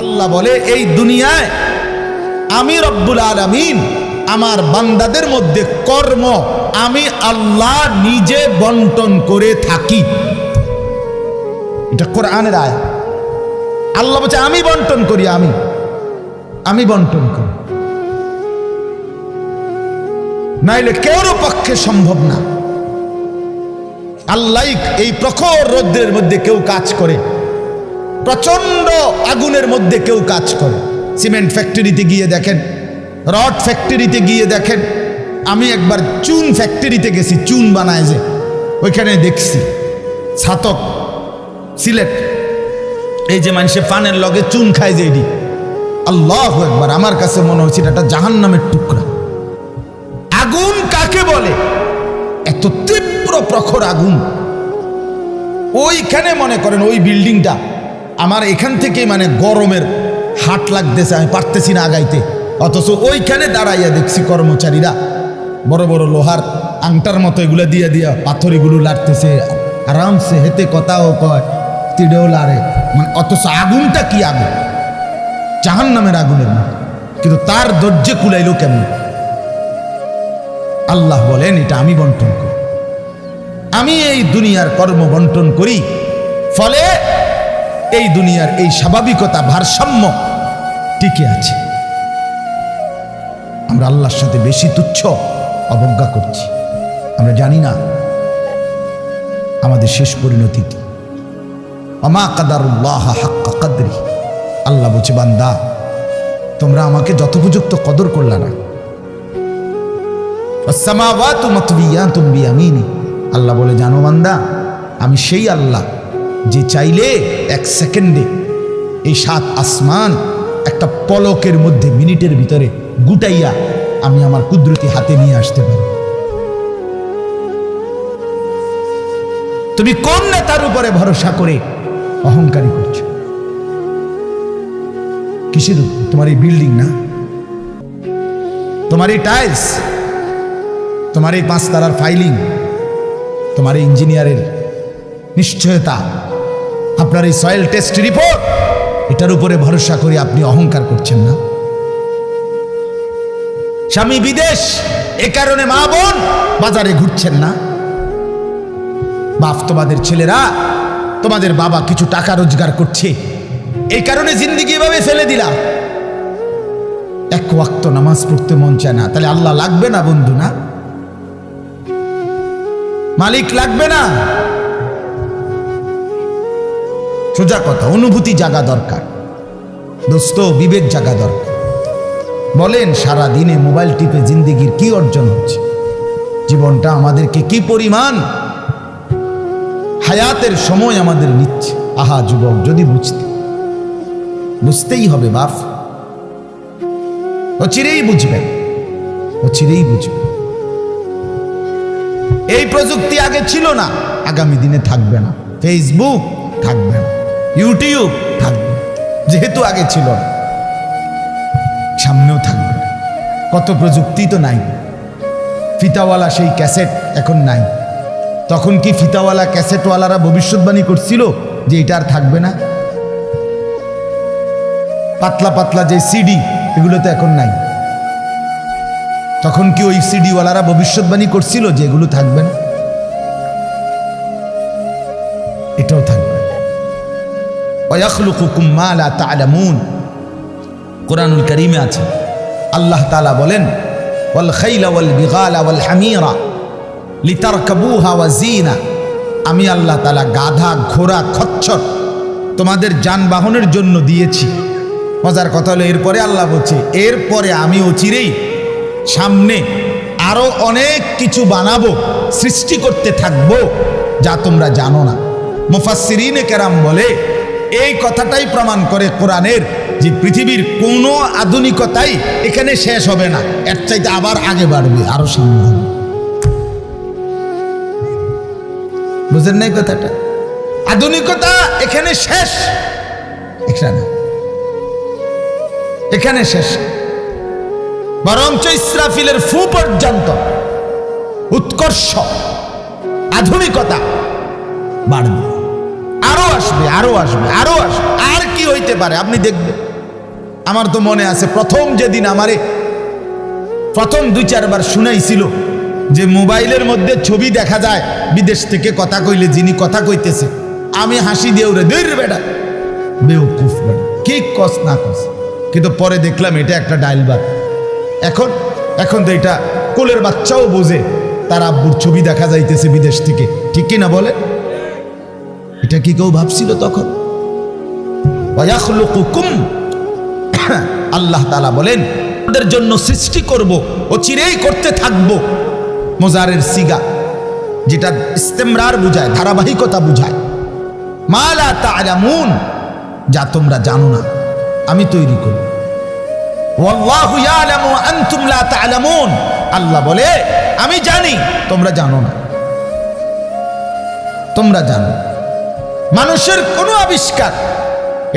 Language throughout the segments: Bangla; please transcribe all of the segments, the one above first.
আল্লাহ বলে এই দুনিয়ায় আমি রব্বুল আলামিন আমার বান্দাদের মধ্যে কর্ম আমি আল্লাহ নিজে বন্টন করে থাকি। এটা কোরআনের আয়াত। আল্লাহ বলছে আমি বন্টন করি, আমি বন্টন করি, নাইলে কেউর পক্ষে সম্ভব না। আল্লাহ এই প্রখর রৌদ্রের মধ্যে কেউ কাজ করে, প্রচন্ড আগুনের মধ্যে কেউ কাজ করে। সিমেন্ট ফ্যাক্টরিতে গিয়ে দেখেন, রড ফ্যাক্টরিতে গিয়ে দেখেন। আমি একবার চুন ফ্যাক্টরিতে গেছি, চুন বানায় যে, ওইখানে দেখছি ছাতক সিলেট, এই যে মানুষে পানের লগে চুন খায় যে, এটি আল্লাহু আকবার, আমার কাছে মনে হচ্ছে এটা জাহান্নামের টুকরা। আগুন কাকে বলে? এত তীব্র প্রখর আগুন। ওইখানে মনে করেন ওই বিল্ডিংটা আমার এখান থেকে মানে গরমের হাট লাগতেছে, আমি পারতেছি না আগাইতে, অথচ ওইখানে দাঁড়াইয়া দেখছি কর্মচারীরা বড় বড় লোহার আংটার মতো এগুলো দিয়ে দিয়া পাথর এগুলো লাড়তেছে আরামসে, হেতে কথাও কয়, তিড়েও লাড়ে, মানে অথচ আগুনটা কি আগুন, জাহান্নামের আগুনের মতো, কিন্তু তার ধৈর্য কুলাইলো কেমন? আল্লাহ বলেন এটা আমি বন্টন করি, আমি এই দুনিয়ার কর্ম বন্টন করি, ফলে এই দুনিয়ার এই স্বাভাবিকতা ভারসাম্য টিকে আছে। আমরা আল্লাহর সাথে বেশি তুচ্ছ অবজ্ঞা করছি, আমরা জানি না আমাদের শেষ পরিণতি কি। ওমা কাদারুল্লাহ হাক্কা কদরি, আল্লাহ বলছে বান্দা তোমরা আমাকে যথোপযুক্ত কদর করলা না। আসসামাওয়াতু মাতবিয়াতুম বিয়ামিনি, আল্লাহ বলে জানো বান্দা আমি সেই আল্লাহ যে চাইলে এক সেকেন্ডে এই 7 আসমান একটা পলকের মধ্যে মিনিটের ভিতরে গুটাইয়া আমি আমার কুদরতি হাতে নিয়ে আসতে পারি। তুমি কোন নেতার উপরে ভরসা করে অহংকারী করছো? কিসের উপর? তোমার এই বিল্ডিং না, তোমার এই টাইলস, তোমার এই 5 তারার ফাইলিং, তোমার এই ইঞ্জিনিয়ারের নিশ্চয়তা, আপনার এই সয়েল টেস্ট রিপোর্ট, এটার উপরে ভরসা করে আপনি অহংকার করছেন না? স্বামী বিদেশ, এ কারণে মা বোন বাজারে ঘুরছেন না? বাস্তবাদের ছেলেরা, তোমাদের বাবা কিছু টাকা রোজগার করছে, এই কারণে জিন্দেগি এভাবে ফেলে দিলা। এক ওয়াক্ত নামাজ পড়তে মন চায় না, তাহলে আল্লাহ লাগবে না বন্ধু? না, মালিক লাগবে না? সোজা কথা, অনুভূতি জাগা দরকার দোস্ত, বিবেক জাগা দরকার। বলেন সারা দিনে মোবাইল টিপে জিন্দেগির কি অর্জন হচ্ছে? জীবনটা আমাদেরকে কি পরিমাণ হায়াতের সময় আমাদের নিচ্ছে। আহা যুবক, যদি বুঝতেই হবে বাপ, অচিরেই বুঝবেন, অচিরেই বুঝবেন। এই প্রযুক্তি আগে ছিল না, আগামী দিনে থাকবে না। ফেসবুক থাকবে না, ইউটিউব থাকবে, যেহেতু আগে ছিল না, সামনেও থাকবে না। কত প্রযুক্তি তো নাই। ফিতাওয়ালা সেই ক্যাসেট এখন নাই। তখন কি ফিতাওয়ালা ক্যাসেটওয়ালারা ভবিষ্যৎবাণী করছিল যে এটা আর থাকবে না? পাতলা পাতলা যে সিডি, এগুলো তো এখন নাই। তখন কি ওই সিডিওয়ালারা ভবিষ্যৎবাণী করছিল যে এগুলো থাকবে না? এটাও থাকবে। ওয়াখলুকুকুম মা লা তা'লামুন, কুরআনুল কারীমে আছে আল্লাহ তাআলা বলেন ওয়াল খাইলা ওয়াল বিগালা ওয়াল হামিরা লিতারকাবুহা ওয়া জিনা, আমি আল্লাহ তাআলা গাধা, ঘোড়া, খচ্চর তোমাদের যানবাহনের জন্য দিয়েছি। মজার কথা হলো এরপরে আল্লাহ বলছে এরপরে আমি অচিরেই সামনে আরো অনেক কিছু বানাবো, সৃষ্টি করতে থাকবো যা তোমরা জানো না। মুফাসসিরিনে কেরাম বলে এই কথাটাই প্রমাণ করে কোরআনের যে পৃথিবীর কোনো আধুনিকতাই এখানে শেষ হবে না, এর চাইতে আবার আগে বাড়বে, আরো সামনে হবে। বুঝেন নাই কথাটা? আধুনিকতা এখানে শেষ, এখানে শেষ, বরঞ্চ ইসরাফিলের ফু পর্যন্ত উৎকর্ষ আধুনিকতা বাড়বে, আরো আসবে, আরো আসবে, আরো আসবে। আর কি হইতে পারে আপনি দেখবেন। আমার তো মনে আছে প্রথম যেদিন আমারে প্রথম 2-4 বার শুনাইছিল যে মোবাইলের মধ্যে ছবি দেখা যায় বিদেশ থেকে কথা কইলে, যিনি কথা কইতেছে, আমি হাসি দিয়ে উড়ে দূর বেটা বেউকুফ বেটা, কি কস না কস। কিন্তু পরে দেখলাম এটা একটা ডাইলবার। এখন তো এটা কোলের বাচ্চাও বোঝে তার আব্বুর ছবি দেখা যাইতেছে বিদেশ থেকে, ঠিক কি না বলে? এটা কি কেউ ভাবছিল তখন? আল্লাহ তাআলা বলেন তাদের জন্য সৃষ্টি করব, ও চিরেই করতে থাকবো। মোজারের সিগা, যেটা ইস্তেমরার বুঝায়, ধারাবাহিকতা বুঝায়। মা লা তা'লামুন, যা তোমরা জানো না আমি তৈরি করব। ওয়াল্লাহু ইয়ালামু ওয়া আনতুম লা তা'লামুন, আল্লাহ বলে আমি জানি তোমরা জানো না। তোমরা জানো মানুষের কোনো আবিষ্কার,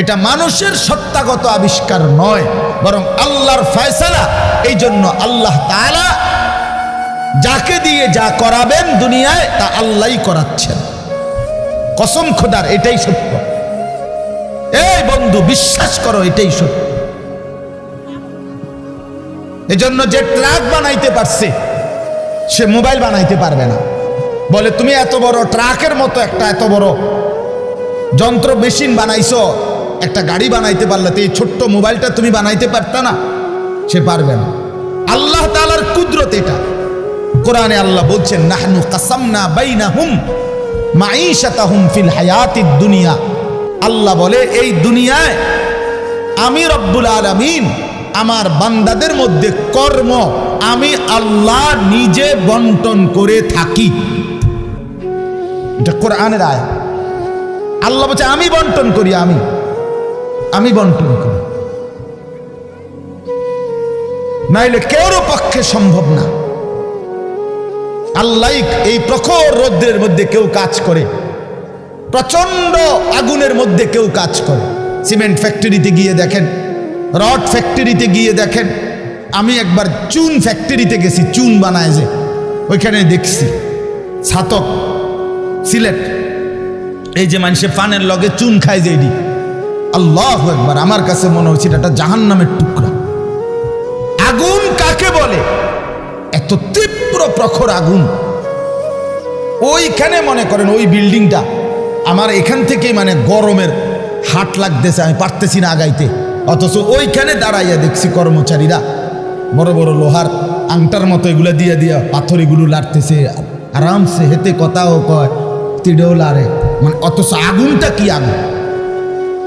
এটা মানুষের সত্তাগত আবিষ্কার নয়, বরং আল্লাহর ফয়সালা। এই জন্য আল্লাহ তাআলা যাকে দিয়ে যা করাবেন দুনিয়ায় তা আল্লাহই করাচ্ছেন। কসম খোদার, এটাই সত্য। এই বন্ধু বিশ্বাস করো, এটাই সত্য। এজন্য যে ট্রাক বানাইতে পারছে সে মোবাইল বানাইতে পারবে না। বলে তুমি এত বড় ট্রাকের মতো একটা এত বড় যন্ত্র মেশিন বানাইছো, একটা গাড়ি বানাইতে পারলে তো এই ছোট্ট মোবাইলটা তুমি বানাইতে পারতা না? সে পারবে না। আল্লাহ তাআলার কুদরত এটা। কোরআনে আল্লাহ বলছেন নাহনু কাসামনা বাইনাহুম মাঈশাতাহুম ফিল হায়াতিদ দুনিয়া। আল্লাহ বলে এই দুনিয়ায় আমি রব্বুল আলামিন আমার বান্দাদের মধ্যে কর্ম আমি আল্লাহ নিজে বন্টন করে থাকি। এটা কোরআনের আয়াত। আল্লাহ বলছে আমি বন্টন করি, আমি বন্টন করি, নাইলে কেউর পক্ষে সম্ভব না। আল্লাহ এই প্রখর রৌদ্রের মধ্যে কেউ কাজ করে, প্রচন্ড আগুনের মধ্যে কেউ কাজ করে। সিমেন্ট ফ্যাক্টরিতে গিয়ে দেখেন, রড ফ্যাক্টরিতে গিয়ে দেখেন। আমি একবার চুন ফ্যাক্টরিতে গেছি, চুন বানায় যে, ওইখানে দেখছি ছাতক সিলেট, এই যে মানুষে পানের লগে চুন খায় যে, এটি আল্লাহু আকবার, আমার কাছে মনে হচ্ছে এটা জাহান্নামের টুকরা। আগুন কাকে বলে? এত তীব্র প্রখর আগুন। ওইখানে মনে করেন ওই বিল্ডিংটা আমার এখান থেকেই মানে গরমের হাট লাগতেছে, আমি পারতেছি না আগাইতে। অথচ ওইখানে দাঁড়াইয়া দেখছি কর্মচারীরা বড় বড় লোহার আংটার মতো এগুলো দিয়ে দিয়া পাথর এগুলো লাড়তেছে, আরামসে হেতে কথাও কয়, তিড়েও লাড়ে। মানে অথচ আগুনটা কি আগুন,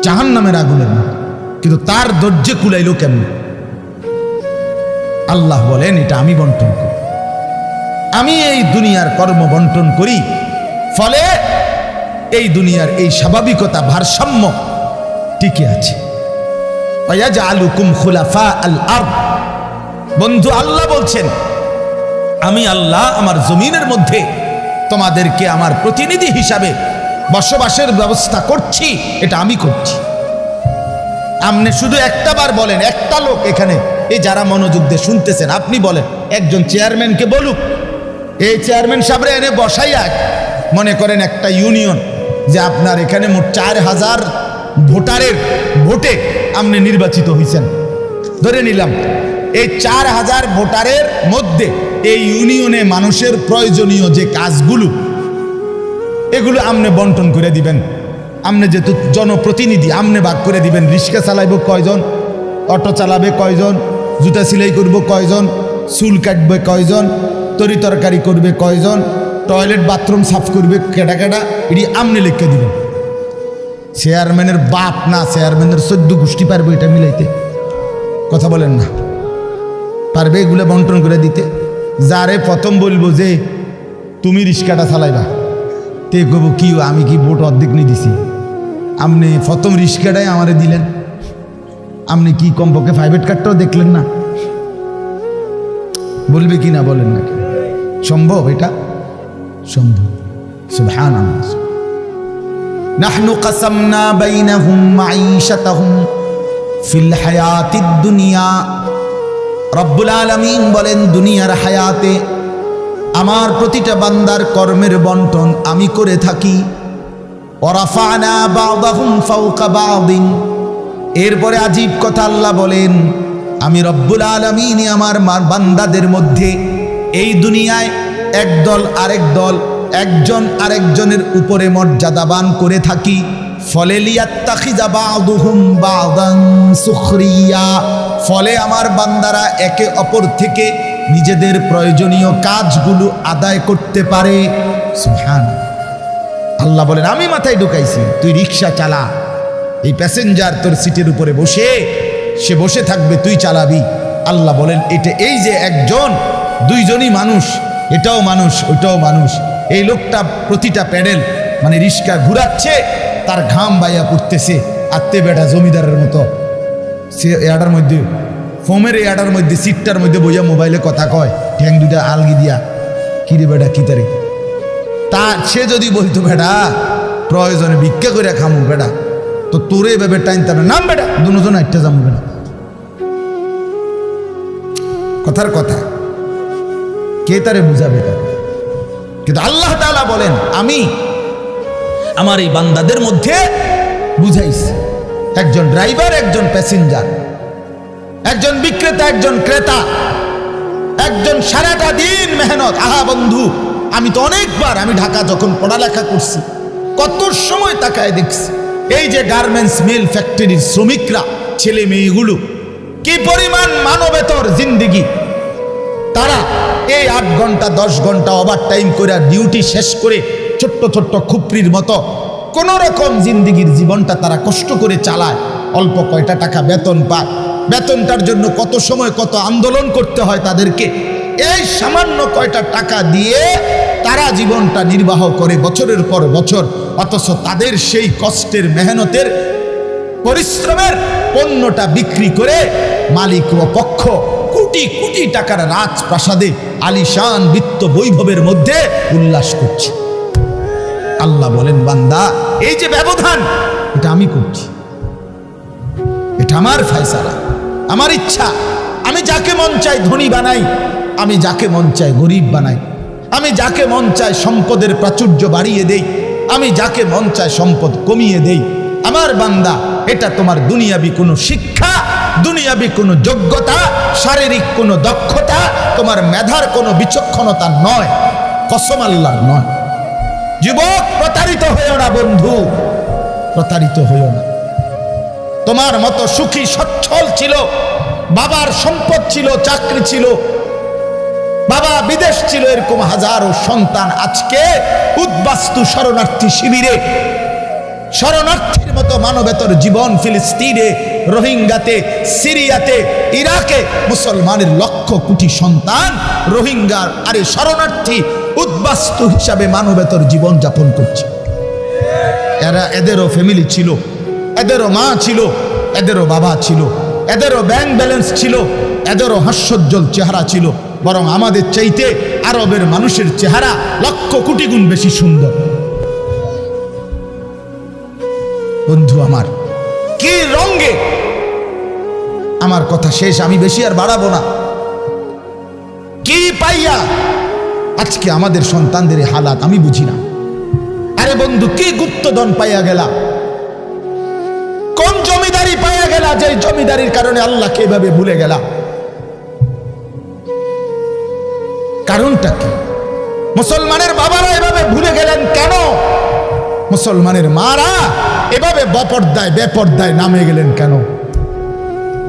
জাহান্নামের আগুনের মতো। কিন্তু তার ধৈর্য কুলাইলো কেমন? আল্লাহ বলেন এটা আমি বন্টন করি, আমি এই দুনিয়ার কর্ম বন্টন করি। ফলে এই দুনিয়ার এই স্বাভাবিকতা ভারসাম্য টিকে আছে। ওয়াজআলুকুম খুলাফা আল আরদ। বন্ধু আল্লাহ বলছেন আমি আল্লাহ আমার জমিনের মধ্যে তোমাদেরকে আমার প্রতিনিধি হিসাবে বসবাসের ব্যবস্থা করছি, এটা আমি করছি। আপনি শুধু একটা বার বলেন, একটা লোক এখানে এই যারা মনোযোগ দিয়ে শুনতেছেন, আপনি বলেন একজন চেয়ারম্যানকে বলুক, এই চেয়ারম্যান সাহেবরা এনে বসাইয়া, মনে করেন একটা ইউনিয়ন যে আপনার এখানে মোট 4000 ভোটারের ভোটে আপনি নির্বাচিত হয়েছেন, ধরে নিলাম এই 4000 ভোটারের মধ্যে এই ইউনিয়নে মানুষের প্রয়োজনীয় যে কাজগুলো এগুলো আপনি বন্টন করে দিবেন। আপনি যেহেতু জনপ্রতিনিধি, আপনি ভাগ করে দিবেন। রিক্সা চালাইব কয়জন, অটো চালাবে কয়জন, জুতা সেলাই করব কয়জন, চুল কাটবে কয়জন, তরি তরকারি করবে কয়জন, টয়লেট বাথরুম সাফ করবে কেডা কেডা, এটি আপনি লিখে দিবেন। চেয়ারম্যানের বাপ না, চেয়ারম্যানের 14 গোষ্ঠী পারবে এটা মিলাইতে? কথা বলেন না, পারবে এগুলো বন্টন করে দিতে? যারে প্রথম বলবো যে তুমি রিক্সাটা চালাইবা, তে কব কি আমি কি ভোট অর্ধেক নিয়ে দিছি, আপনি প্রথম রিক্সাটাই আমারে দিলেন, আপনি কি কমপক্ষে প্রাইভেট কারটাও দেখলেন না? বলবে কি না বলেন না? সম্ভব? এটা সম্ভব। সুবহানাল্লাহ। নাহনু কাসামনা বাইনাহুম মাঈশাতাহুম ফিল হায়াতিদ দুনিয়া। রব্বুল আলামিন বলেন দুনিয়ার হায়াতে আমার প্রতিটা বান্দার কর্মের বন্টন আমি করে থাকি। ওয়ারাফা'না বা'দাহুম ফাওকা বা'দিন, এরপরে আজীব কথা আল্লাহ বলেন, আমি রব্বুল আলামিন আমার বান্দাদের মধ্যে এই দুনিয়ায় একদল আরেক দল, একজন আরেকজনের উপরে মর্যাদাবান করে থাকি। ফলে লিয়াত্তাখিযা বা'দুহুম বা'দান সুখরিয়া, ফলে আমার বান্দারা একে অপর থেকে নিজেদের প্রয়োজনীয় কাজগুলো আদায় করতে পারে। সুবহানাল্লাহ। আল্লাহ বলেন, আমি মাথায় ঢুকাইছি, তুই রিক্সা চালা, এই প্যাসেঞ্জার তোর সিটের উপরে বসে, সে বসে থাকবে, তুই চালাবি। আল্লাহ বলেন, এটা এই যে একজন দুইজনই মানুষ, এটাও মানুষ ওইটাও মানুষ। এই লোকটা প্রতিটা প্যাডেল মানে রিক্সা ঘুরাচ্ছে, তার ঘাম বাইয়া পড়তেছে, আত্মে বেটা জমিদারের মতো সে এটার মধ্যে ফোমের এটার মধ্যে সিটটার মধ্যে বইয়া মোবাইলে কথা কয়, ঠ্যাং দুটা আলগি দিয়া, কিরে বেটা কি তারে। তা সে যদি বলতো বেটা প্রয়োজনে ভিক্ষা করে খামু বেটা, তো তোরে এভাবে টাইনতে হবে, নাম বেটা দুজন একটা যাবো বেটা। কথার কথা, কে তারে বুঝাবে? কিন্তু আল্লাহ তাআলা বলেন, আমি আমার এই বান্দাদের মধ্যে বুঝাইছি, একজন ড্রাইভার, একজন প্যাসেঞ্জার, একজন বিক্রেতা, একজন ক্রেতা, একজন সারাটা দিন মেহনত। আহা বন্ধু, আমি তো অনেকবার, আমি ঢাকা যখন পড়ালেখা করছি, কত সময় তাকায় দেখছি এই যে গার্মেন্টস মিল ফ্যাক্টরির শ্রমিকরা, ছেলে মেয়েগুলো, কি পরিমাণ মানবেতর জিন্দেগি। তারা এই 8 ঘন্টা 10 ঘন্টা ওভার টাইম করে ডিউটি শেষ করে ছোট্ট ছোট্ট খুপরির মতো কোন রকম জিন্দেগির জীবনটা তারা কষ্ট করে চালায়। অল্প কয়টা টাকা বেতন পায়, বেতনটার জন্য কত সময় কত আন্দোলন করতে হয় তাদেরকে। এই সামান্য কয়টা টাকা দিয়ে তারা জীবনটা নির্বাহ করে বছরের পর বছর, অথচ তাদের সেই কষ্টের মেহনতের পরিশ্রমের পণ্যটা বিক্রি করে মালিক ও পক্ষ কোটি কোটি টাকার রাজপ্রাসাদে আলিশান বিত্ত বৈভবের মধ্যে উল্লাস করছে। আল্লাহ বলেন, বান্দা এই যে ব্যবধান, এটা আমি করছি, এটা আমার ফয়সালা, আমার ইচ্ছা। আমি যাকে মন চাই ধনী বানাই, আমি যাকে মন চাই গরিব বানাই, আমি যাকে মন চাই সম্পদের প্রাচুর্য বাড়িয়ে দেই, আমি যাকে মন চাই সম্পদ কমিয়ে দেই। আমার বান্দা, এটা তোমার দুনিয়াবি কোনো শিক্ষা, দুনিয়াবি কোনো যোগ্যতা, শারীরিক কোনো দক্ষতা, তোমার মেধার কোনো বিচক্ষণতা নয়, কসম আল্লাহর নয়। যুবক, প্রতারিত হইও না বন্ধু, প্রতারিত হইও না। তোমার মতো সুখী সচ্ছল ছিল, বাবার সম্পদ ছিল, চাকরি ছিল, বাবা বিদেশ ছিল, এরকম হাজারো সন্তান আজকে উদ্বাস্তু শরণার্থী শিবিরে, শরণার্থীর মতো মানবেতর জীবন ফিলিস্তিনে, রোহিঙ্গাতে, সিরিয়াতে, ইরাকে মুসলমানের লক্ষ কোটি সন্তান রোহিঙ্গার আরে শরণার্থী উদ্বাস্তু হিসাবে মানবেতর জীবন যাপন করছে। এদেরও ফ্যামিলি ছিল, এদেরও মা ছিল, এদেরও বাবা ছিল, এদেরও ব্যাংক ব্যালেন্স ছিল, এদেরও হাস্যোজ্জ্বল চেহারা ছিল। বরং আমাদের চাইতে আরবের মানুষের চেহারা লক্ষ কোটি গুণ বেশি সুন্দর। বন্ধু আমার, কি রঙে, আমার কথা শেষ, আমি বেশি আর বাড়াবো না। কি পাইয়া আজকে আমাদের সন্তানদের হালাত আমি বুঝি না। আরে বন্ধু, কি গুপ্তধন পাইয়া গেলা, কোন জমিদারি পাইয়া গেলা, যে জমিদারির কারণে আল্লাহকে এভাবে ভুলে গেলা? কারণটা কি? মুসলমানের বাবারা এভাবে ভুলে গেলেন কেন? মুসলমানের মারা এভাবে বেপর্দায় নামে গেলেন কেন?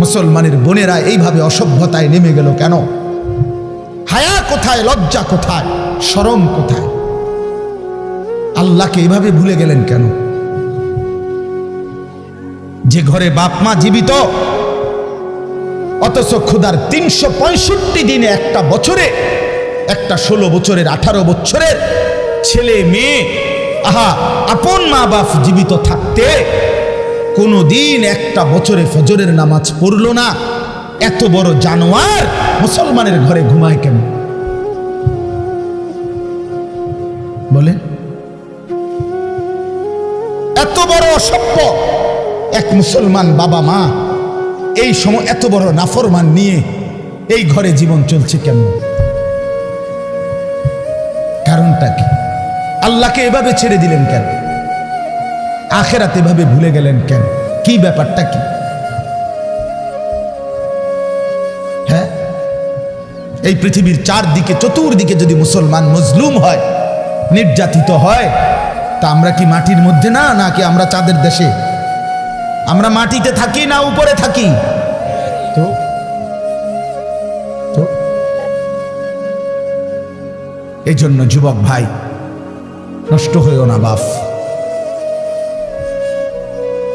মুসলমানের বোনেরা এইভাবে অসভ্যতায় নেমে গেল কেন? হায়া কোথায়, লজ্জা কোথায়, শরম কোথায়? আল্লাহকে এভাবে ভুলে গেলেন কেন? যে ঘরে বাপ মা জীবিত, অথচ ক্ষুধার 365 দিনে, একটা বছরে, একটা 16 বছরের 18 বছরের ছেলে মেয়ে, আহা, আপন মা বাপ জীবিত থাকতে কোনদিন একটা বছরে ফজরের নামাজ পড়লো না। এত বড় জানোয়ার মুসলমানের ঘরে ঘুমায় কেন? বলে এত বড় অসভ্য এক মুসলমান বাবা মা এই সময় এত বড় নাফরমান নিয়ে এই ঘরে জীবন চলছে কেন? কারণটা কি? আল্লাহকে এভাবে ছেড়ে দিলেন কেন? আখেরাত এভাবে ভুলে গেলেন কেন? কি ব্যাপারটা কি? এই পৃথিবীর চারদিকে চতুর্দিকে যদি মুসলমান মজলুম হয়, নির্যাতিত হয়, তা আমরা কি মাটির মধ্যে না, নাকি আমরা চাঁদের দেশে? আমরা মাটিতে থাকি না উপরে থাকি? তো এই জন্য যুবক ভাই, নষ্ট হইও না বাপ,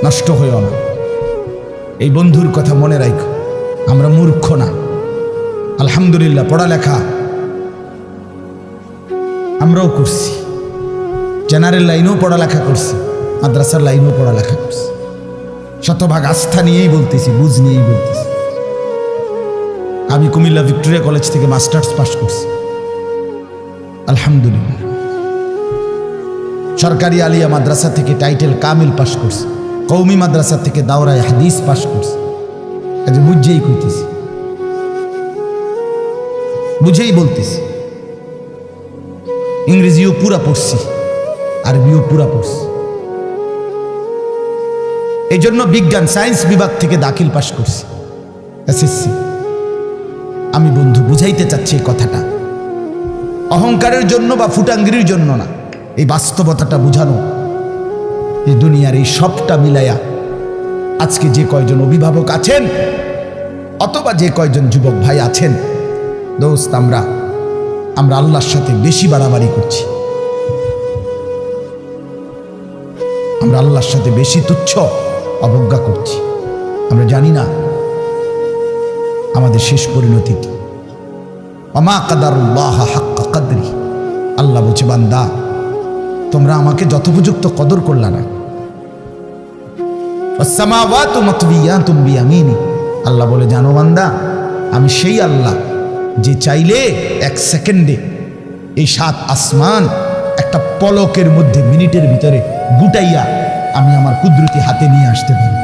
নষ্ট হইও না। এই বন্ধুর কথা মনে রাখো, আমরা মূর্খ না। আলহামদুলিল্লাহ, পড়ালেখা আমরাও করছি, জেনারেল লাইনেও পড়ালেখা করছি, মাদ্রাসার লাইনেও পড়ালেখা করছি। শতভাগ আস্থা নিয়েই বলতেছি, বুঝ নিয়েই বলতেছি। আমি কুমিল্লা ভিক্টোরিয়া কলেজ থেকে মাস্টার্স পাস করছি, আলহামদুলিল্লাহ। সরকারি আলিয়া মাদ্রাসা থেকে টাইটেল কামিল পাস করছি, কৌমি মাদ্রাসা থেকে দাওরায়ে হাদিস পাস করছি। আজ বুঝেই কইতেছি, বুঝেই বলতেছি। ইংরেজিও পুরা পড়ছি, আরবিও পুরা পড়ছি। এই জন্য বিজ্ঞান সায়েন্স বিভাগ থেকে দাখিল পাস করছি, এসএসসি। আমি বন্ধু বুঝাইতে চাচ্ছি এই কথাটা অহংকারের জন্য বা ফুটাঙ্গিরির জন্য না, এই বাস্তবতাটা বুঝানো। এই দুনিয়ার এই সবটা মিলাইয়া আজকে যে কয়জন অভিভাবক আছেন অথবা যে কয়জন যুবক ভাই আছেন, দোস্ত, আমরা আল্লাহর সাথে বেশি বাড়াবাড়ি করছি। আমরা আল্লাহর সাথে বেশি তুচ্ছ অবজ্ঞা করছি। আমরা জানি না আমাদের শেষ পরিণতি কি। ওমা কাদারুল্লাহ হাক্কা কদরি, আল্লাহ বলছে, বান্দা তোমরা আমাকে যথোপযুক্ত কদর করলা না। ওয়াসসামাওয়াতু মাতবিয়াতুম বিয়ামিনি, আল্লাহ বলে, জানো বান্দা, আমি সেই আল্লাহ যে চাইলে এক সেকেন্ডে এই 7 আসমান একটা পলকের মধ্যে, মিনিটের ভিতরে গুটাইয়া আমি আমার কুদরতি হাতে নিয়ে আসতে পারি।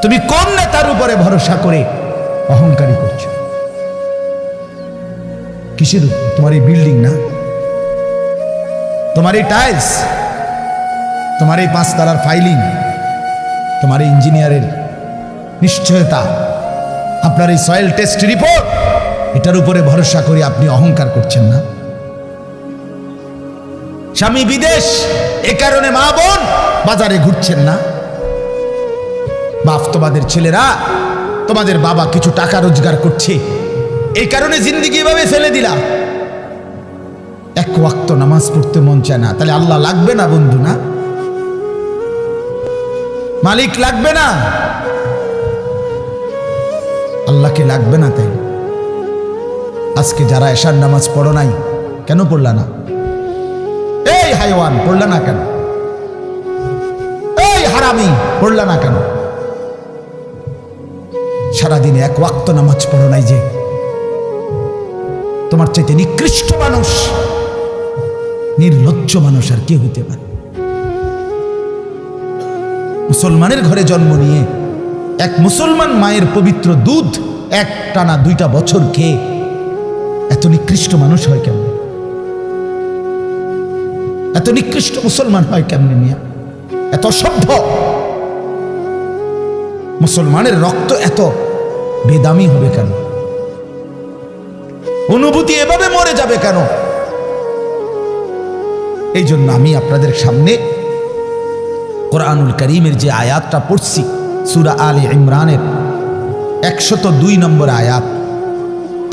তুমি কোন নেতার উপরে ভরসা করে অহংকারী করছো? কিসের? তোমার এই বিল্ডিং না, তোমার এই টাইলস, তোমার এই 5 তলার ফাইলিং, তোমার এই ইঞ্জিনিয়ারের নিশ্চয়তা, আপনার এই সয়েল টেস্ট রিপোর্ট, এটার উপরে ভরসা করে আপনি অহংকার করছেন না? স্বামী বিদেশ, এ কারণে মা বোন বাজারে ঘুরছেন না? বাস্তবাদের ছেলেরা, তোমাদের বাবা কিছু টাকা রোজগার করছে, এই কারণে জিন্দিগি এভাবে ফেলে দিলা। এক ওয়াক্ত নামাজ পড়তে মন চায় না, তাহলে আল্লাহ লাগবে না বন্ধু? না, মালিক লাগবে না? আল্লাহকে লাগবে না? তাই আজকে যারা এশার নামাজ পড়ো নাই, কেন পড়লা না? এই হাইওয়ান, পড়লা না কেন? এই হারামি, পড়লা না কেন? সারাদিনে এক ওয়াক্ত নামাজ পড়ো নাই যে? তোমার চাইতে নিকৃষ্ট মানুষ, নির্লজ্জ মানুষ আর কে হইতে পারে? মুসলমানের ঘরে জন্ম নিয়ে এক মুসলমান মায়ের পবিত্র দুধ এক টানা 2টা বছর খেয়ে এত নিকৃষ্ট মানুষ হয় কেমন? এত নিকৃষ্ট মুসলমান হয় কেমনে মিয়া? এত সভ্য মুসলমানের রক্ত এত বেদামি হবে কেন? অনুভূতি এভাবে মরে যাবে কেন? এই জন্য আমি আপনাদের সামনে কোরআনুল কারীমের যে আয়াতটা পড়ছি, সূরা আলে ইমরানের 102 নম্বর আয়াত,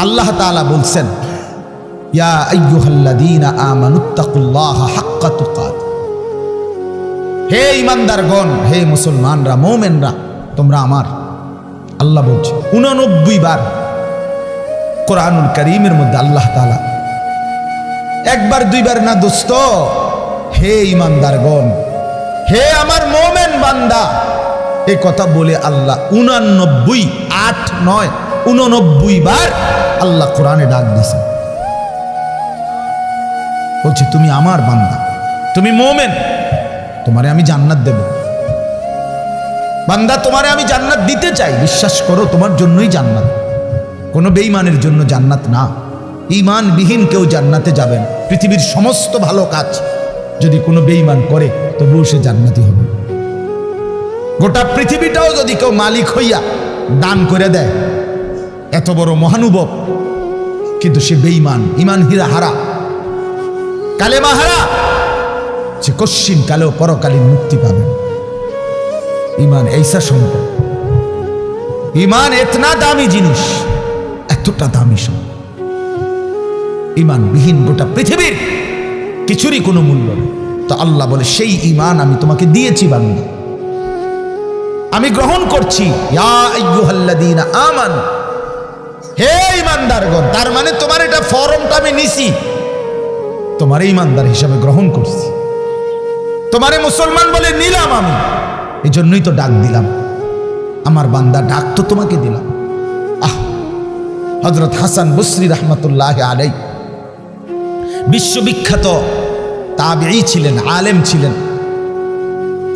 আল্লাহ তাআলা বলছেন, ইয়া আইয়ুহাল্লাযীনা আমানুত্তাকুল্লাহা হাক্কা তুকাত, হে ঈমানদারগণ, হে মুসলমানরা, মুমিনরা, তোমরা আমার, আল্লাহ বলছে 89 বার কোরআনুল কারীমের মধ্যে আল্লাহ তাআলা, একবার দুইবার না দোস্ত, হে ঈমানদারগণ, হে আমার মুমিন বান্দা, এই কথা বলে আল্লাহ 89, 8, 9, 89 বার আল্লাহ কোরআনে ডাক দিয়েছে। বলছে, তুমি আমার বান্দা, তুমি মুমিন, তোমারে আমি জান্নাত দেব। বান্দা, তোমারে আমি জান্নাত দিতে চাই, বিশ্বাস করো, তোমার জন্যই জান্নাত, কোনো বেঈমানের জন্য জান্নাত না। ঈমানবিহীন কেউ জান্নাতে যাবেন। পৃথিবীর সমস্ত ভালো কাজ যদি কোনো বেঈমান করে, তবুও সে জান্নাতি হবে। গোটা পৃথিবীটাও যদি কেউ মালিক হইয়া দান করে দেয়, এত বড় মহানুভব, কিন্তু সে বেঈমান, ইমান হীরা হারা, কালেমা হারা, সে কশ্চিন কালেও পরকালীন মুক্তি পাবেন। ইমান এইসা সম্পদ, ইমান এতনা দামি জিনিস, এতটা দামি সম্পদ। ইমান বিহীন গোটা পৃথিবীর কিছুরই কোনো মূল্য নেই। তো আল্লাহ বলে সেই ইমান আমি তোমাকে দিয়েছি বান্দা, আমি গ্রহণ করছি। ইয়া আইয়ুহাল্লাযীনা আমানু, হে ঈমানদারগণ। তার মানে তোমার এটা ফরমটা আমি নিছি, তোমার ঈমানদার হিসাবে গ্রহণ করছি, তোমারে মুসলমান বলে নিলাম আমি। এই জন্যই তো ডাক দিলাম, আমার বান্দা, ডাক তো তোমাকে দিলাম। হযরত হাসান বসরি রাহমাতুল্লাহি আলাইহি বিশ্ববিখ্যাত তাবিঈ ছিলেন, আলেম ছিলেন,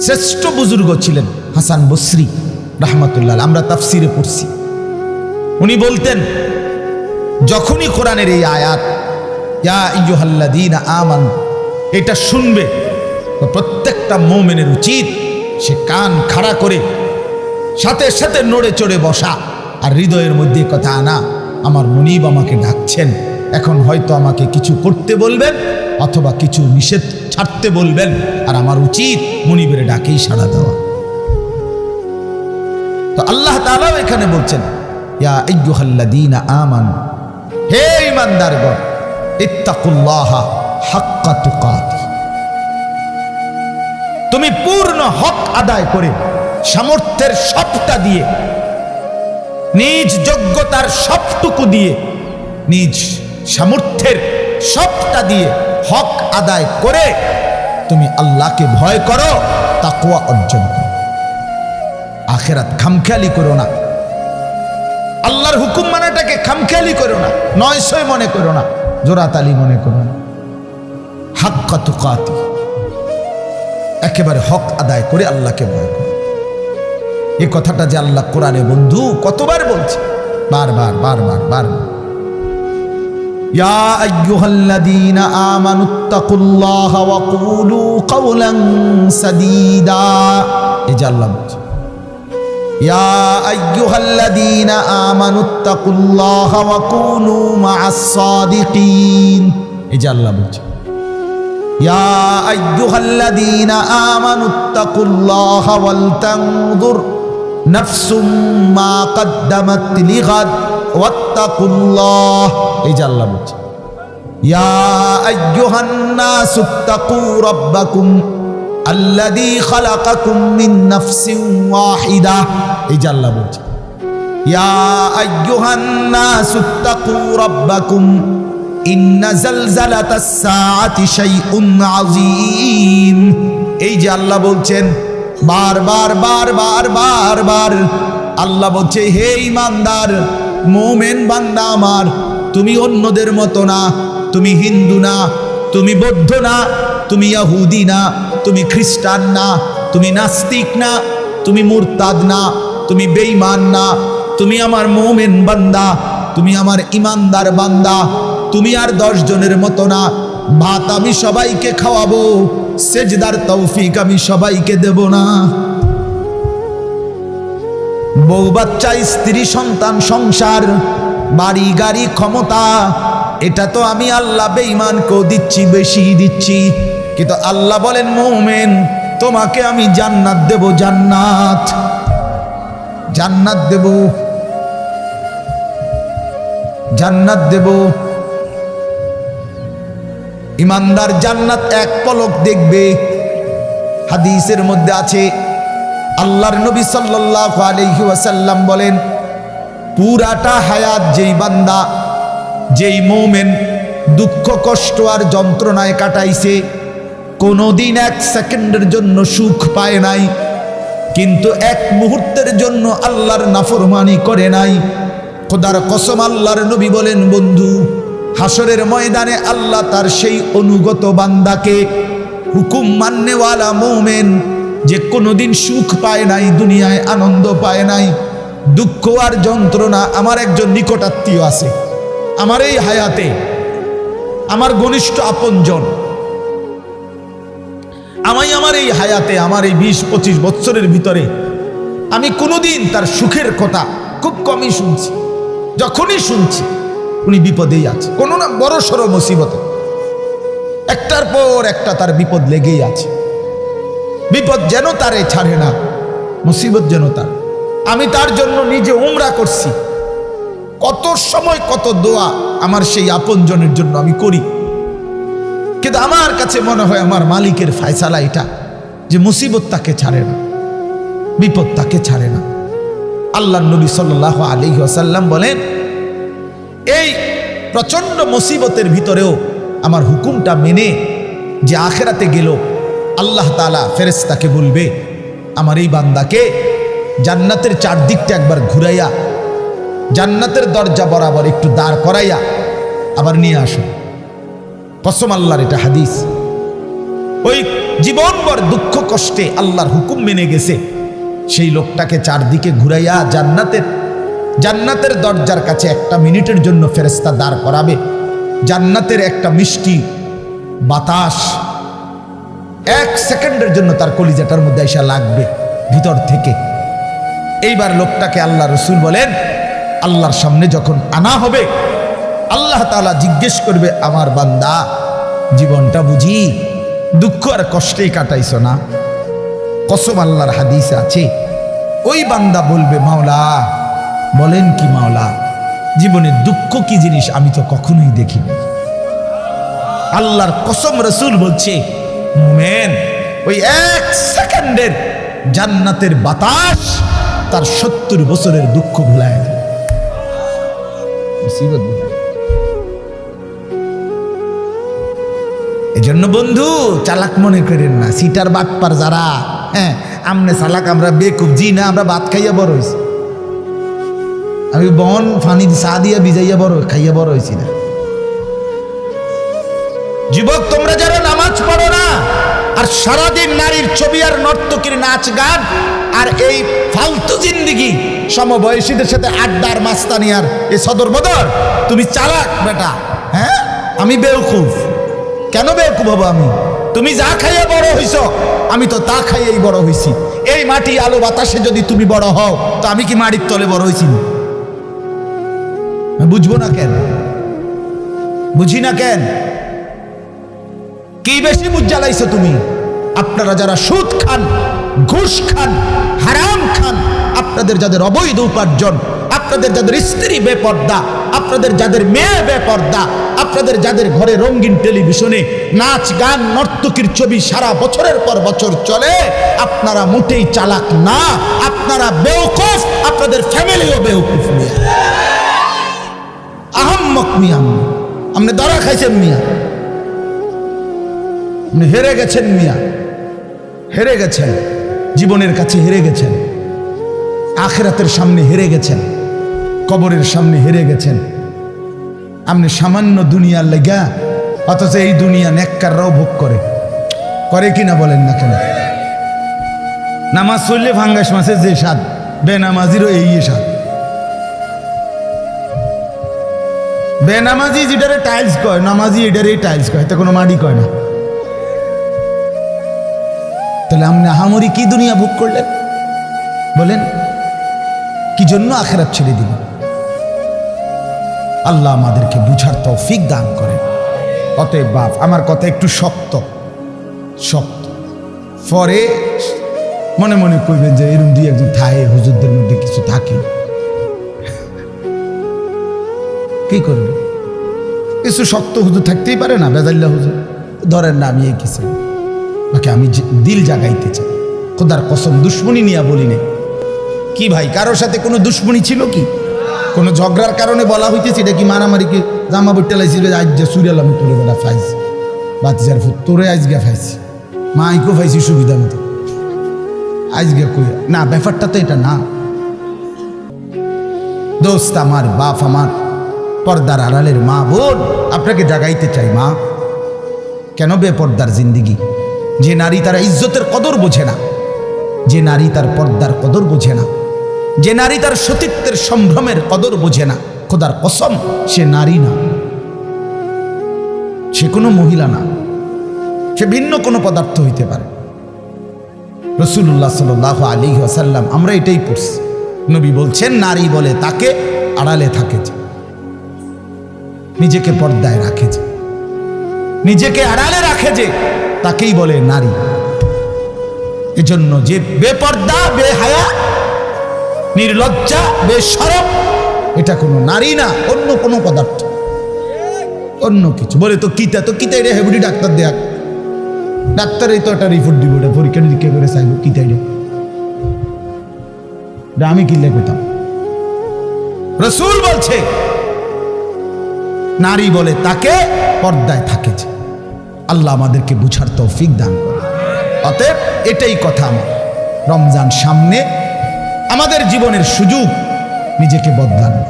শ্রেষ্ঠ বুজুর্গ ছিলেন হাসান বসরি রাহমাতুল্লাহ। আমরা তাফসিরে পড়ছি, উনি বলতেন যখনই কোরআনের এই আয়াত ইয়া আইয়ুহাল্লাযীনা আমানু এটা শুনবে, প্রত্যেকটা মুমিনের উচিত সে কান খাড়া করে সাথে সাথে নড়ে চড়ে বসা, আর হৃদয়ের মধ্যে কথা আনা, আমার মুনিব আমাকে ডাকছেন, এখন হয়তো আমাকে কিছু করতে বলবেন অথবা কিছু নিষেধ ছাড়তে বলবেন, আর আমার উচিত মুনিবের ডাকেই সাড়া দেওয়া। তো আল্লাহ তাআলা এখানে বলছেন ইয়া আইয়ুহাল্লাযীনা আমানু, হে ঈমানদারগণ, ইত্তাকুল্লাহা হাক্কা তুকাতিহ, তুমি পূর্ণ হক আদায় করে সামর্থ্যের সবটা দিয়ে, নিজ যোগ্যতার সবটুকু দিয়ে, নিজ সামর্থ্যের সবটা দিয়ে হক আদায় করে তুমি আল্লাহকে ভয় করো, তাকওয়া অর্জন করো। আখিরাত খামখেয়ালি করো না, আল্লাহর হুকুম মানাটাকে খামখেয়ালি করো না, নয়সয় মনে করো না, জোরাতালি মনে করো না। হাক্কা তুকাতিহ, একেবারে হক আদায় করে আল্লাহকে ভয় করো। এই কথাটা যে আল্লাহ কোরআনে বন্ধু কতবার বলছে, বারবার বারবার বারবার। ইয়া আইয়ুহাল্লাযীনা আমানুত্তাকুল্লাহা ওয়া কুলু কাওলান সাদীদা, এই যে আল্লাহ বলছে ইয়া আইয়ুহাল্লাযীনা আমানুত্তাকুল্লাহা ওয়া কুনু মা'আস সাদিকিন, এই যে আল্লাহ বলছে ইয়া আইয়ুহাল্লাযীনা আমানুত্তাকুল্লাহা ওয়াল তানজুর নাফসুম মা কদ্দামাত লিগাদ ওয়াত্তাকুল্লাহ, এই যে আল্লাহ বলছে ইয়া আইয়ুহান নাসুত্তাকু রাব্বাকুম আল্লাযী খালাকাকুম মিন নাফসিন ওয়াহিদা, এই যে আল্লাহ বলছে ইয়া আইয়ুহান নাসুত্তাকু রাব্বাকুম ইন্না জালজালাতাস সাআতি শাইউন আযীম, এই যে আল্লাহ বলছেন বারবার বারবার বারবার। আল্লাহ বলছে হে ঈমানদার মুমিন বান্দা আমার, তুমি অন্যদের মতো না, তুমি হিন্দু না, তুমি বৌদ্ধ না, তুমি ইহুদি না, তুমি খ্রিস্টান না, তুমি নাস্তিক না, তুমি মুরতাদ না, তুমি বেঈমান না, তুমি আমার মুমিন বান্দা, তুমি আমার ঈমানদার বান্দা। তুমি আর 10 জনের মতো না, ভাত আমি সবাইকে খাওয়াবো, সেজদার তৌফিক আমি সবাইকে দেব না। বউ বাচ্চা, স্ত্রী সন্তান, সংসার, বাড়ি গাড়ি, ক্ষমতা, এটা তো আমি আল্লাহ বেঈমানকেও দিচ্ছি, বেশি দিচ্ছি। কিন্তু আল্লাহ বলেন মুমিন তোমাকে আমি জান্নাত দেব, জান্নাত, জান্নাত দেব, জান্নাত দেব। ঈমানদার জান্নাত এক পলক দেখবে। হাদিসের মধ্যে আছে আল্লাহর নবী সাল্লাল্লাহু আলাইহি ওয়াসাল্লাম বলেন পুরাটা হায়াত যেই বান্দা, যেই মুমিন দুঃখ কষ্ট আর যন্ত্রণায় কাটাইছে, কোনোদিন 1 সেকেন্ডের জন্য সুখ পায় নাই, কিন্তু 1 মুহূর্তের জন্য আল্লাহর নাফরমানি করে নাই, খোদার কসম আল্লাহর নবী বলেন বন্ধু হাসরের ময়দানে আল্লাহ তার সেই অনুগত বান্দাকে, হুকুম মাননেওয়ালা মুমিন যে কোনোদিন সুখ পায় নাই, দুনিয়ায় আনন্দ পায় নাই, দুঃখ আর যন্ত্রণা। আমার একজন নিকটাত্মীয় আছে আমার এই হায়াতে, আমার ঘনিষ্ঠ আপনজন, আমার এই হায়াতে, আমার এই 20-25 বছরের ভিতরে আমি কোনোদিন তার সুখের কথা খুব কমই শুনছি। যখনই শুনছি উনি বিপদেই আছে, কোনো না বড় সড়ো মুসিবতে, একটার পর একটা তার বিপদ লেগেই আছে। বিপদ যেন তারে ছাড়ে না, মুসিবত যেন তার। আমি তার জন্য নিজে উমরা করছি, কত সময় কত দোয়া আমার সেই আপনজনের জন্য আমি করি, কিন্তু আমার কাছে মনে হয় আমার মালিকের ফয়সালা এটা যে মুসিবত তাকে ছাড়ে না, বিপদ তাকে ছাড়ে না। আল্লাহর নবী সাল্লাল্লাহু আলাইহি ওয়াসাল্লাম বলেন, এই প্রচন্ড মুসিবতের ভিতরেও আমার হুকুমটা মেনে যে আখিরাতে গেল, আল্লাহ তাআলা ফেরেশতাকে বলবে, আমার এই বান্দাকে জান্নাতের চারদিকটা একবার ঘুরাইয়া জান্নাতের দরজা বরাবর একটু দাঁড় করাইয়া আবার নিয়ে আসো। কসম আল্লাহর, এটা হাদিস। ওই জীবনভর দুঃখ কষ্টে আল্লাহর হুকুম মেনে গেছে, সেই লোকটাকে চারদিকে ঘুরাইয়া জান্নাতের দরজার কাছে একটা মিনিটের জন্য ফেরেশতা দাঁড় করাবে। জান্নাতের একটা মিষ্টি বাতাস 1 সেকেন্ডের জন্য তার কলিজাটার মধ্যে এসে লাগবে ভিতর থেকে। এইবার লোকটাকে আল্লাহ রসুল বলেন, আল্লাহর সামনে যখন আনা হবে, আল্লাহ তাআলা জিজ্ঞেস করবে, আমার বান্দা জীবনটা বুঝি দুঃখ আর কষ্টেই কাটাইছ না? কসম আল্লাহর হাদিসে আছে, ওই বান্দা বলবে, মাওলা বলেন কি মাওলা, জীবনের দুঃখ কি জিনিস আমি তো কখনোই দেখিনি। আল্লাহর কসম, রসুল বলছে, মুমিন ওই 1 সেকেন্ডের জান্নাতের বাতাস তার 70 বছরের দুঃখ ভুলায় দেয়। এজন্য বন্ধু চালাক মনে করেন না, সিটার বাটপার যারা, হ্যাঁ আমনে চালাক, আমরা বেকুব জি না, আমরা ভাত খাইয়া বড় হয়েছি। আমি বন ফানি চা দিয়া ভিজাইয়া বড় খাইয়া বড় হয়েছি না। যুবক তোমরা যারা নামাজ পড়ো না আর সারাদিন নারীর ছবি আর নর্তকীর নাচ গান আর এই ফালতু জিন্দিগি, সমবয়সীদের সাথে আড্ডার মাস্তানি আর এই সদর বদর, তুমি চালাক বেটা। হ্যাঁ আমি বেওকুফ। কেন বেওকুফ হবো আমি? তুমি যা খাইয়া বড় হইছ, আমি তো তা খাইয়াই বড় হইছি। এই মাটি আলো বাতাসে যদি তুমি বড় হও, তো আমি কি মাটির তলে বড় হইছি? বুঝবো না কেন? বুঝি না কেন? কি বেশি মুখ জ্বালাইছো তুমি? আপনারা যারা সুদ খান, ঘুষ খান, হারাম খান, আপনাদের যাদের অবৈধ উপার্জন, আপনাদের যাদের স্ত্রী বেপর্দা, আপনাদের যাদের মেয়ে বেপর্দা, আপনাদের যাদের ঘরে রঙিন টেলিভিশনে নাচ গান নর্তকীর ছবি সারা বছরের পর বছর চলে, আপনারা মোটেই চালাক না, আপনারা বেওকুফ, আপনাদের ফ্যামিলিও বেওকুফ। মিয়া আহাম্মক, মিয়া আপনি ধরা খাইছেন, মিয়া আপনি হেরে গেছেন, মিয়া হেরে গেছেন, জীবনের কাছে হেরে গেছেন, আখিরাতের সামনে হেরে গেছেন, কবরের সামনে হেরে গেছেন। আপনি সামান্য দুনিয়ার লেগা, অথচ এই দুনিয়া নেককাররাও ভোগ করে কিনা বলেন না কেন? নামাজ পড়লে ফাঙ্গাস মাছের যে স্বাদ, বেনামাজিরও এই স্বাদ। বেনামাজি যেটারে টাইলস কয়, নামাজি এটারে টাইলস কয়, এতে কোনো মাটি কয় না। তাহলে আপনি আহামরি কি দুনিয়া ভোগ করলেন বলেন? কি জন্য আখিরাত ছেড়ে দিলেন? আল্লাহ আমাদেরকে বুঝার তৌফিক দান করেন। অতএব বাপ, আমার কথা একটু শক্ত পরে মনে মনে কইবেন যে এরকম দুই একজন থাকে, হুজুরদের মধ্যে কিছু থাকে, কি করবে? কিছু শক্ত হুজুর থাকতেই পারে না, বেজাল্লা হুজুর ধরেন না। আমি এই কিছু বাকি আমি দিল জাগাইতে চাই, খোদার কসম দুশ্মনী নিয়ে বলি না। কি ভাই, কারোর সাথে কোনো দুশ্মনী ছিল কি? কোনো ঝগড়ার কারণে বলা হইতেছে? এটা কি মারামারিকে জামা বইটা লাইছিল? আজ যে সুরিয়াল আমি তোরে বেড়া ফাইছি, বাতিজার ফুট তোরে আজকে ফাইছি, মাইকেও ফাইছি সুবিধা মতো, আজকে কই না। ব্যাপারটা তো এটা না দোস্ত। আমার বাপ, আমার পর্দার আড়ালের মা বোন, আপনাকে জাগাইতে চাই। মা, কেন বেপর্দার জিন্দিগি? যে নারী তার ইজ্জতের কদর বোঝে না, যে নারী তার পর্দার কদর বোঝে না, যে নারী তার সতীত্বের সম্ভ্রমের কদর বোঝে না, খোদার কসম সে নারী না, সে কোনো মহিলা না, সে ভিন্ন কোনো পদার্থ হইতে পারে। রাসূলুল্লাহ সাল্লাল্লাহু আলাইহি ওয়াসাল্লাম আমরা এটাই পড়ছি। নবী বলছেন নারী বলে তাকে আড়ালে থাকে যে, নিজেকে পর্দায় রাখে যে, নিজেকে আড়ালে রাখে যে, তাকেই বলে নারী। এজন্য যে বেপর্দা, বেহায়া, নির্লজ্জা, বেশরম, এটা কোনো নারী না, অন্য কোনো পদার্থ, অন্য কিছু। বলে তো কিতা এটা হেবুডি ডাক্তার দেয়া, ডাক্তারই তো একটা রিপোর্ট দিব, এটা পরীক্ষা নিরীক্ষা করে চাইব কিতা এটা আমি কিনলে পেতাম। রাসূল বলছে নারী বলে তাকে পর্দায় থাকে যে। আল্লাহ আমাদেরকে বুঝার তৌফিক দান করে। অতএব এটাই কথা আমার, রমজান সামনে, আমাদের জীবনের সুযোগ নিজেকে বদলানো,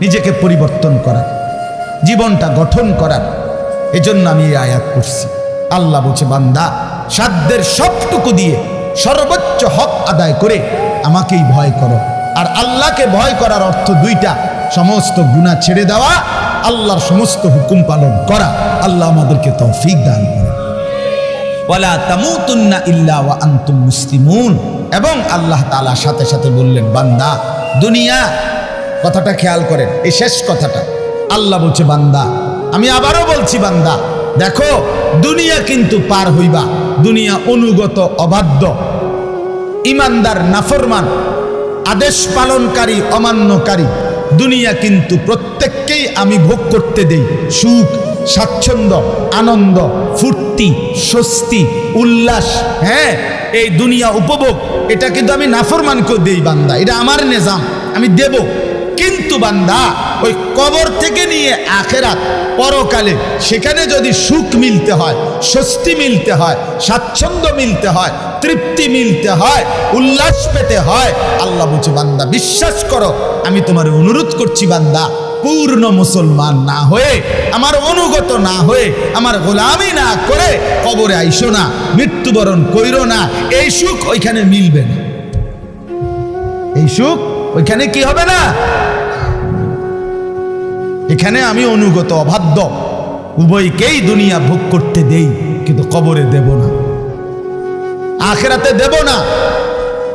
নিজেকে পরিবর্তন করার, জীবনটা গঠন করার। এজন্য আমি এই আয়াত পড়ছি। আল্লাহ বলছে বান্দা সাধ্যের সবটুকু দিয়ে সর্বোচ্চ হক আদায় করে আমাকেই ভয় করো। আর আল্লাহকে ভয় করার অর্থ দুইটা, সমস্ত গুনাহ ছেড়ে দেওয়া, আল্লাহর সমস্ত হুকুম পালন করা। আল্লাহ আমাদেরকে তৌফিক দান করে। ওয়ালা তামুতুন্না ইল্লা ওয়া আনতুম মুসলিমুন। এবং আল্লাহ তাআলা সাথে সাথে বললেন বান্দা দুনিয়া, কথাটা খেয়াল করেন, এই শেষ কথাটা আল্লাহ বলছে বান্দা, আমি আবারও বলছি বান্দা দেখো দুনিয়া কিন্তু পার হইবা, দুনিয়া অনুগত অবাধ্য, ইমানদার নাফরমান, আদেশ পালনকারী অমান্যকারী, দুনিয়া কিন্তু প্রত্যেককেই আমি ভোগ করতে দেই সুখ, স্বাচ্ছন্দ্য, আনন্দ, ফুর্তি, স্বস্তি, উল্লাস। হ্যাঁ, এই দুনিয়া উপভোগ, এটা কিন্তু আমি নাফরমানকেও দেই বান্দা, এটা আমার নিজাম, আমি দেব। কিন্তু বান্দা ওই কবর থেকে নিয়ে আখেরাত, পরকালে সেখানে যদি সুখ মিলতে হয়, স্বস্তি মিলতে হয়, স্বাচ্ছন্দ্য মিলতে হয়, তৃপ্তি মিলতে হয়, উল্লাস পেতে হয়, আল্লাহ বলছে বান্দা বিশ্বাস করো, আমি তোমার অনুরোধ করছি বান্দা, পূর্ণ মুসলমান না হয়ে, আমার অনুগত না হয়ে, আমার গোলামি না করে কবরে আইসো না, মৃত্যুবরণ কইরো না। এই সুখ ওইখানে মিলবে না, এই সুখ ওইখানে কি হবে না। এখানে আমি অনুগত অবাধ্য উভয়কেই দুনিয়া ভোগ করতে দেই, কিন্তু কবরে দেব না, আখিরাতে দেব না,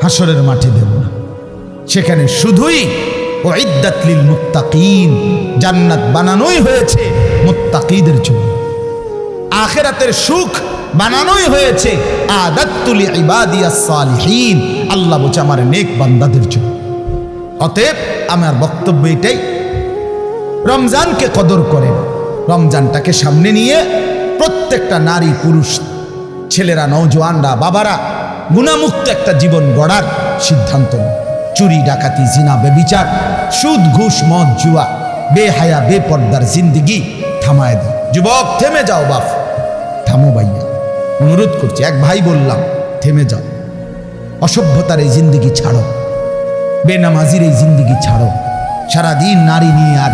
হাসরের মাঠে দেব না। সেখানে শুধুই উইদ্দাত লিল মুত্তাকিন, জান্নাত বানানোই হয়েছে মুত্তাকিদের জন্য, আখিরাতের সুখ বানানোই হয়েছে আদাত্তু লিইবাদিয়াস সালিহিন, আল্লাহ বলছে আমার নেক বান্দাদের জন্য। অতএব আমার বক্তব্য এটাই, রমজানকে কদর করেন, রমজানটাকে সামনে নিয়ে প্রত্যেকটা নারী পুরুষ, ছেলেরা, নওজোয়ানরা, বাবারা গুনাহমুক্ত একটা জীবন গড়ার সিদ্ধান্ত নেন। চুরি, ডাকাতি, জিনা, বেবিচার, সুদ, ঘুষ, মদ, জুয়া, বেহায়া, বেপর্দার জিন্দিগি থামায় দাও। যুবক থেমে যাও, বাপ থামো ভাইয়া, অনুরোধ করছি, এক ভাই বললাম থেমে যাও, অসভ্যতার এই জিন্দিগি ছাড়ো, বেনামাজির এই জিন্দিগি ছাড়ো, সারাদিন নারী নিয়ে আর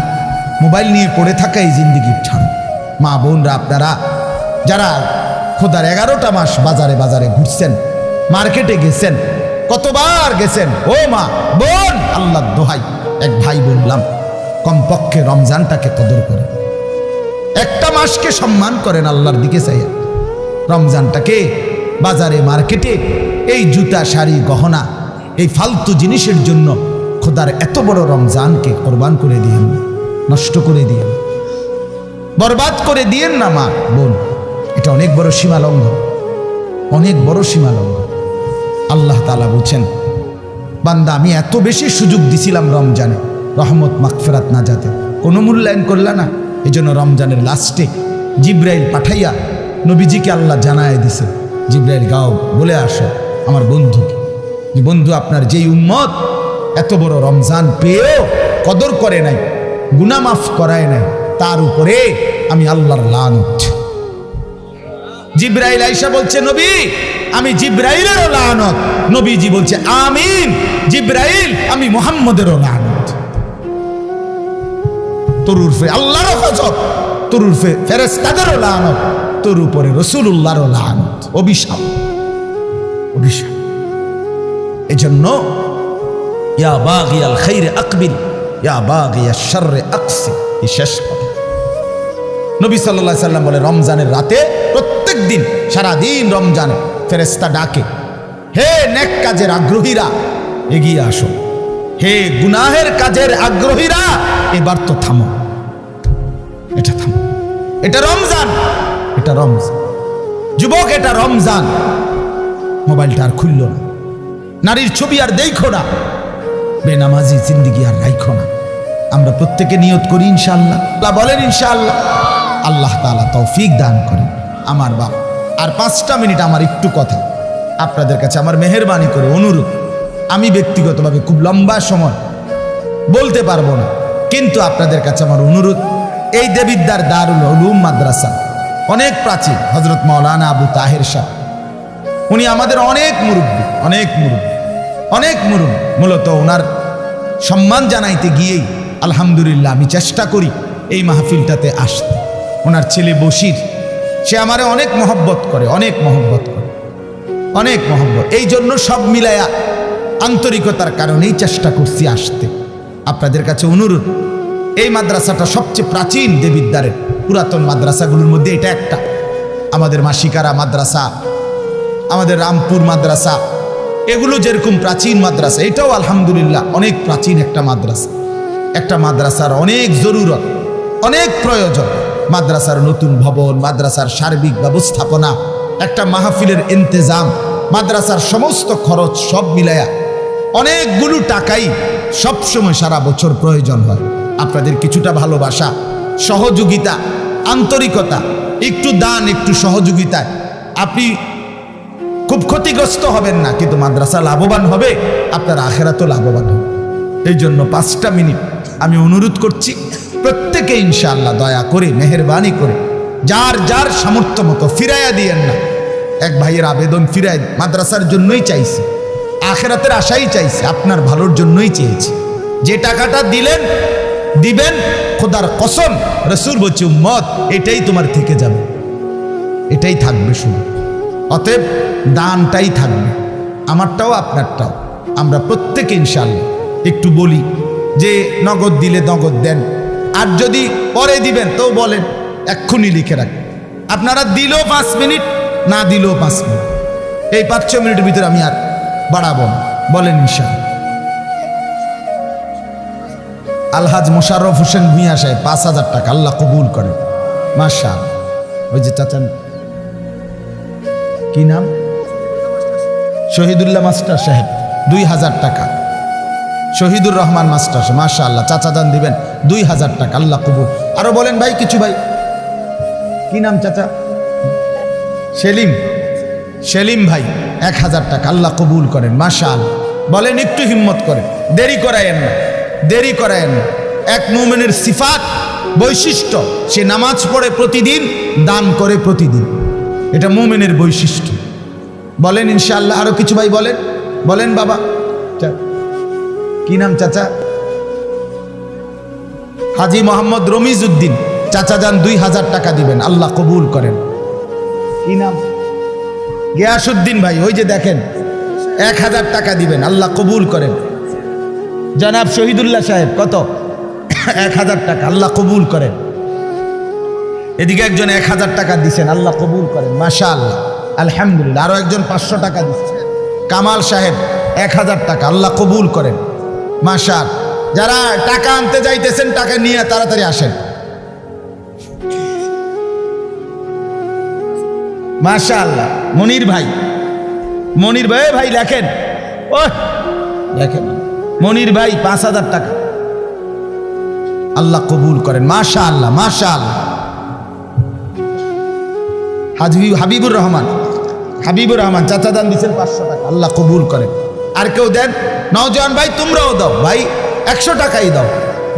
মোবাইল নিয়ে পড়ে থাকা এই জিন্দিগি ছাড়ো। মা বোনরা, আপনারা যারা খোদার 11টা মাস বাজারে বাজারে ঘুরছেন, মার্কেটে গেছেন, কতবার গেছেন, ও মা বোন, আল্লাহর দোহাই, এক ভাই বললাম কমপক্ষে রমজানটাকে কদর করেন, একটা মাসকে সম্মান করেন, আল্লাহর দিকে চাইয়া। রমজানটাকে বাজারে মার্কেটে এই জুতা, শাড়ি, গহনা, এই ফালতু জিনিসের জন্য খোদার এত বড় রমজানকে কোরবান করে দিয়েন, নষ্ট করে দিয়েন, বরবাদ করে দিয়েন না মা বোন। এটা অনেক বড় সীমালঙ্ঘন, অনেক বড় সীমালঙ্ঘন। আল্লাহ তাআলা বলছেন বান্দা আমি এত বেশি সুযোগ দিছিলাম রমজানে, রহমত, মাগফিরাত, নাজাতে, কোনো মূল্যায়ন করলা না। এই জন্য রমজানের লাস্টে জিব্রাইল পাঠাইয়া নবীজিকে আল্লাহ জানায় দিছে, জিব্রাইল গাও বলে আসো আমার বন্ধুকে, যে বন্ধু আপনার যেই উম্মত এত বড় রমজান পেয়েও কদর করে নাই, গুনাহ মাফ করায় নাই, তার উপরে আমি আল্লাহর লানত। জিব্রাইল আয়েশা বলছে নবী আমি জিব্রাইলেরও লানত, নবীজি বলছে আমিন, জিব্রাইল আমি মুহাম্মদেরও লানত। তোর উরফে আল্লাহরও গজব, তোর উরফে ফেরেশতাদেরও লানত, তোর উপরে রাসূলুল্লাহরও লানত, অভিশাপ, অভিশাপ। এজন্য ইয়া বাগিয়াল খাইরে আকবিল, ইয়া বাগিয়াশ শাররে আকসির, এই শেষ কথা। নবী সাল্লাল্লাহু আলাইহি সাল্লাম বলে রমজানের রাতে প্রত্যেক দিন, সারাদিন রমজানে ফেরেশতা ডাকে, হে নেক কাজের আগ্রহীরা এগিয়ে আসো, হে গুনাহের কাজের আগ্রহীরা এবার তো থামো, এটা থামো। এটা রমজান, এটা রমজান যুবক, এটা রমজান। মোবাইলটা আর খুলল না, নারীর ছবি আর দেখো না, বেনামাজি জিন্দিগি আর রাইখো না। আমরা প্রত্যেকে নিয়ত করি ইনশাআল্লাহ, বলেন ইনশাআল্লাহ। আল্লাহ তাআলা তৌফিক দান করেন। আমার বাপ, আর 5টা মিনিট আমার একটু কথা আপনাদের কাছে আমার মেহেরবানি করে অনুরোধ। আমি ব্যক্তিগতভাবে খুব লম্বা সময় বলতে পারবো না, কিন্তু আপনাদের কাছে আমার অনুরোধ, এই দেবিদ্দার দারুল উলুম মাদ্রাসা অনেক প্রাচীন, হযরত মাওলানা আবু তাহের শাহ, উনি আমাদের অনেক মুরব্বী, অনেক মুরব্বী। মূলত ওনার সম্মান জানাইতে গিয়েই আলহামদুলিল্লাহ আমি চেষ্টা করি এই মাহফিলটাতে আসতে। ওনার ছেলে বশির, সে আমারে অনেক মহব্বত করে, অনেক মহব্বত। এই জন্য সব মিলায়া আন্তরিকতার কারণেই চেষ্টা করছি আসতে। আপনাদের কাছে অনুরোধ, এই মাদ্রাসাটা সবচেয়ে প্রাচীন দেবিদ্বারের পুরাতন মাদ্রাসাগুলোর মধ্যে এটা একটা। আমাদের মাসিকারা মাদ্রাসা, আমাদের রামপুর মাদ্রাসা, এগুলো যেরকম প্রাচীন মাদ্রাসা, এটাও আলহামদুলিল্লাহ অনেক প্রাচীন একটা মাদ্রাসা। একটা মাদ্রাসার অনেক জরুরত, অনেক প্রয়োজন। মাদ্রাসার নতুন ভবন, মাদ্রাসার সার্বিক ব্যবস্থাপনা, একটা মাহফিলের ইন্তেজাম, মাদ্রাসার সমস্ত খরচ সব মিলায়া অনেকগুলো টাকাই সবসময় সারা বছর প্রয়োজন হয়। আপনাদের কিছুটা ভালোবাসা, সহযোগিতা, আন্তরিকতা, একটু দান, একটু সহযোগিতায় আপনি খুব ক্ষতিগ্রস্ত হবেন না, কিন্তু মাদ্রাসা লাভবান হবে, আপনার আখেরাতও লাভবান হবে। এই জন্য 5টা মিনিট আমি অনুরোধ করছি, প্রত্যেকে ইনশাআল্লাহ দয়া করে, মেহেরবানি করে, যার যার সামর্থ্য মতো ফিরাইয়া দিয়েন না। এক ভাইয়ের আবেদন ফিরাই, মাদ্রাসার জন্যই চাইছে, আখেরাতের আশাই চাইছে, আপনার ভালোর জন্যই চেয়েছে। যে টাকাটা দিবেন, খোদার কসম, রাসূল বলছে উম্মত এটাই তোমার থেকে যাবে, এটাই থাকবে শুধু। অতএব দানটাই থাকবে, আমারটাও আপনারটাও। আমরা প্রত্যেকে ইনশাআল্লাহ একটু বলি যে নগদ দিলে নগদ দেন, আর যদি পরে দিবেন তো বলেন, এক্ষুনি লিখে রাখেন। আপনারা দিলেও 5 মিনিট, না দিলেও 5 মিনিট, এই 5-6 মিনিটের ভিতরে আমি আর বাড়াবো না, বলেন ইনশাআল্লাহ। আলহাজ মোশাররফ হোসেন ভূঁইয়া সাহেব 5,000 টাকা, আল্লাহ কবুল করেন, মাশাআল্লাহ। ওই যে চাচা, কি নাম, শহীদুল্লাহ মাস্টার সাহেব 2,000 টাকা, শহীদুর রহমান মাস্টার, মাশাআল্লাহ, চাচা দান দিবেন 2,000 টাকা, আল্লাহ কবুল। আরো বলেন ভাই কিছু, ভাই কি নাম চাচা? সেলিম ভাই 1,000 টাকা, আল্লাহ কবুল করেন, মাশাআল্লাহ। বলেন একটু হিম্মত করেন, দেরি করায়েন না। এক মুমিনের সিফাত, বৈশিষ্ট্য, সে নামাজ পড়ে প্রতিদিন, দান করে প্রতিদিন, এটা মুমিনের বৈশিষ্ট্য। বলেন ইনশাআল্লাহ। আরো কিছু ভাই বলেন বাবা, কি নাম চাচা? হাজী মোহাম্মদ রমিজ উদ্দিন, চাচা যান 2,000 টাকা দিবেন, আল্লাহ কবুল করেন। কি নাম? গিয়াসউদ্দিন ভাই, ওই যে দেখেন 1,000 টাকা দিবেন, আল্লাহ কবুল করেন। জনাব শহীদুল্লাহ সাহেব কত? 1,000 টাকা, আল্লাহ কবুল করেন। এদিকে একজন 1,000 টাকা দিচ্ছেন, আল্লাহ কবুল করেন, মাশাআল্লাহ, আলহামদুলিল্লাহ। আরো একজন 500 টাকা দিচ্ছেন, কামাল সাহেব 1,000 টাকা, আল্লাহ কবুল করেন, মাশাআল্লাহ। যারা টাকা আনতে যাইতেছেন, টাকা নিয়ে তাড়াতাড়ি আসেন, মাশাআল্লাহ। মনির ভাই ভাই লেখেন, মনির ভাই 5,000 টাকা, আল্লাহ কবুল করেন, মাশাআল্লাহ। হাবিবুর রহমান চাচা দান দিচ্ছেন 500 টাকা, আল্লাহ কবুল করেন। আর কেউ দেন? নওজোয়ান ভাই তোমরাও দাও, ভাই 100 টাকাই দাও,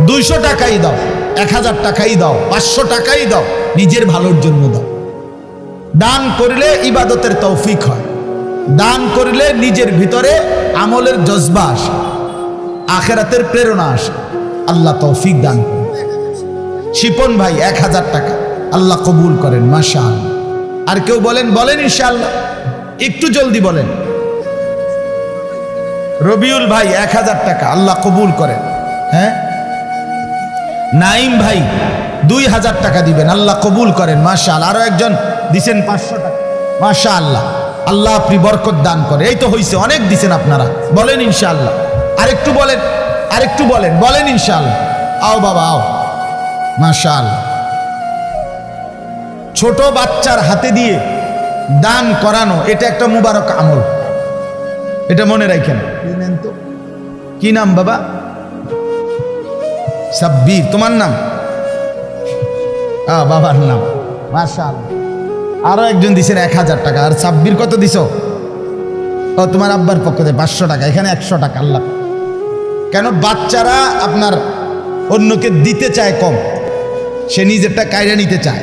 200 টাকাই দাও, 1,000 টাকাই দাও, 500 টাকাই দাও, নিজের ভালোর জন্য দাও। দান করলে ইবাদতের তৌফিক হয়, দান করলে নিজের ভিতরে আমলের জজবা আসে, আখেরাতের প্রেরণা আসে, আল্লাহ তৌফিক দান করেন। শিপন ভাই 1,000 টাকা, আল্লাহ কবুল করেন, মাশাআল্লাহ। আর কেউ বলেন ইনশাআল্লাহ, একটু জলদি বলেন। রবিউল ভাই 1,000 টাকা, আল্লাহ কবুল করেন। হ্যাঁ, নাইম ভাই 2,000 টাকা দিবেন, আল্লাহ কবুল করেন, মাশাআল্লাহ। আরো একজন দিছেন 500 টাকা, মাশাআল্লাহ, আল্লাহ আপনি বরকত দান করে। এই তো হইছে, অনেক দিছেন আপনারা, বলেন ইনশাআল্লাহ। আরেকটু বলেন, আরেকটু বলেন, বলেন ইনশাআল্লাহ। আও বাবা আও, মাশাআল্লাহ। ছোট বাচ্চার হাতে দিয়ে দান করানো এটা একটা মুবারক আমল, এটা মনে রাখেন। তো কি নাম বাবা? সাব্বির, তোমার নাম? বাবার নাম, মাশাআল্লাহ। আরো একজন দিছেন 1000 টাকা। আর সাব্বির কত দিছো? ও তোমার আব্বার পক্ষ থেকে 500 টাকা, এখানে 100 টাকা। আল্লাহ, কেন বাচ্চারা আপনার অন্যকে দিতে চায় কম, সে নিজেরটা কায়রা নিতে চায়।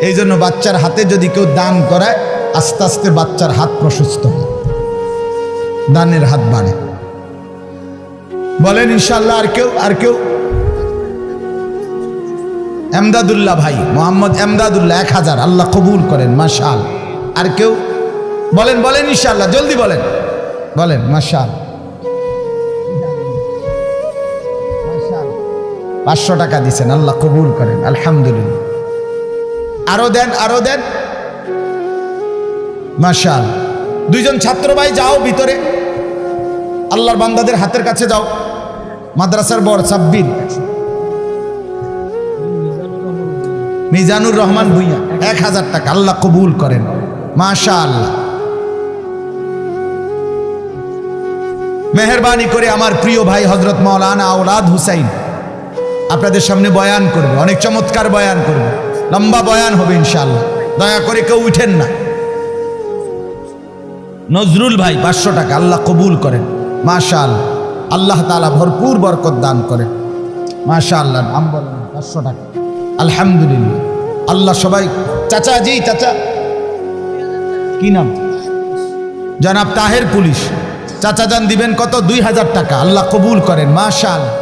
এই জন্য বাচ্চার হাতে যদি কেউ দান করায়, আস্তে আস্তে বাচ্চার হাত প্রশস্ত হয়, দানের হাত বাড়ে। বলেন ইনশাআল্লাহ। আর কেউ? আর কেউ? এমদাদুল্লাহ ভাই, মোহাম্মদ এমদাদুল্লাহ 1000, আল্লাহ কবুল করেন, মাশাআল্লাহ। আর কেউ? বলেন, বলেন ইনশাআল্লাহ, জলদি বলেন, বলেন মাশাআল্লাহ। 500 টাকা দিছেন, আল্লাহ কবুল করেন, আলহামদুলিল্লাহ। আরো দেন, আরো দেন, মাশাআল্লাহ। দুইজন ছাত্র ভাই যাও ভিতরে, আল্লাহর বান্দাদের হাতের কাছে যাও। মাদ্রাসার বড় সাব্বির, মিজানুর রহমান ভুইয়া 1000 টাকা, আল্লাহ কবুল করেন, মাশাআল্লাহ। মেহেরবানি করে আমার প্রিয় ভাই হযরত মাওলানা আওলাদ হুসাইন আপনাদের সামনে বয়ান করবে, অনেক চমৎকার বয়ান করবে, লম্বা বয়ান হবে ইনশাআল্লাহ। দয়া করে কেউ উঠেন না। নজরুল ভাই 500 টাকা, আল্লাহ কবুল করেন, মাশাআল্লাহ। আল্লাহ তাআলা ভরপুর বরকত দান করেন, মাশাআল্লাহ। নাম বলেন? 500 টাকা, আলহামদুলিল্লাহ। আল্লাহ সবাই। চাচা জি, চাচা কি নাম? জনাব তাহের পুলিশ। চাচা যান দিবেন কত? 2000 টাকা, আল্লাহ কবুল করেন, মাশাআল্লাহ।